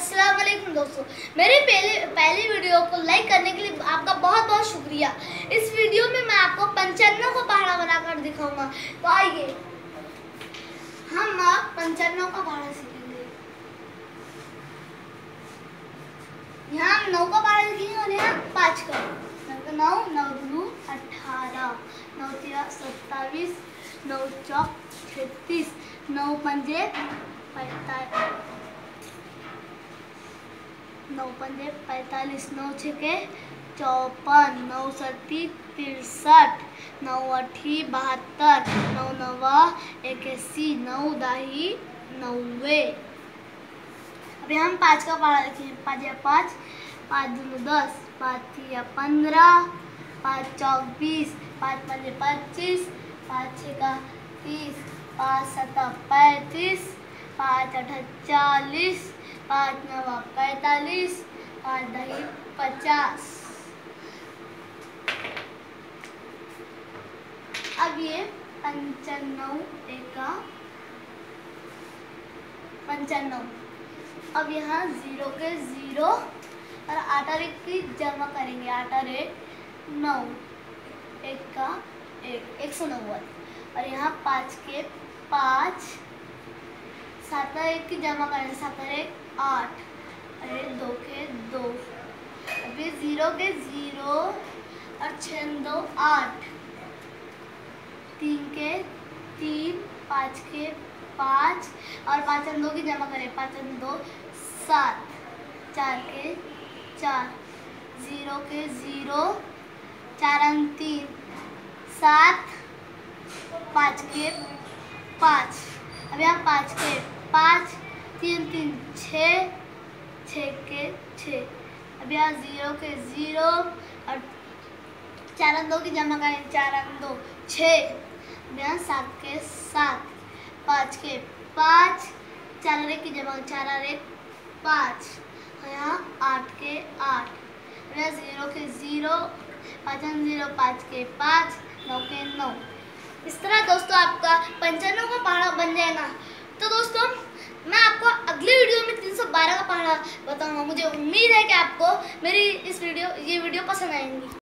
अस्सलाम वालेकुम दोस्तों, मेरी पहली वीडियो को लाइक करने के लिए आपका बहुत बहुत शुक्रिया। इस वीडियो में मैं आपको 95 का पहाड़ा बनाकर दिखाऊंगा। तो आइए हम अब 95 का पहाड़ा सीखेंगे। यहाँ हम 9 का पहाड़ा सीखेंगे और यहाँ 5 का। 9 9 2 18 9 3 27 9 4 36 9 5 45 9 पंजे 45 9 छके 54 9 सत्ती 63 9 अठी 72 9 नवा 81 9 दाही 90। अभी हम 5 का पहाड़ा लिखेंगे। 5 या 5 5 दूनी 10 5 या 15 5 चौक 20 5 पंजे 25 5 छका 30 5 सत्ता 35 5 अठा 40 5 नवा 45 5 दही 50। अब ये 95 एका 95। अब यहाँ 0 के 0 और 8 रेख की जमा करेंगे। 8 रेख 9 1 का 1 190 और यहाँ 5 के 5 7 रेख की जमा करेंगे। 7 रेख 8 अरे 2 के 2। अभी 0 के 0 और 6 2 8 3 के 3 5 के 5 और 5 2 की जमा करें। 5 2 7 4 के 4 0 के 0 4 3 7 5 के 5। अब यहाँ 5 के 5 3 3 6 6 के 6। अब यहाँ 0 के 0 और 4 2 की जमा करें। 4 2 6। अब यहाँ 7 के 7 5 के 5 4 रेख की जमा 4 रेख 5 और यहाँ 8 के 8। अब यहाँ 0 के 0 5 0 5 के 5 9 के 9। इस तरह दोस्तों आपका 95 का पहाड़ा बन जाएगा। तो दोस्तों मैं आपको अगली वीडियो में 312 का पहाड़ा बताऊंगा। मुझे उम्मीद है कि आपको मेरी ये वीडियो पसंद आएंगी।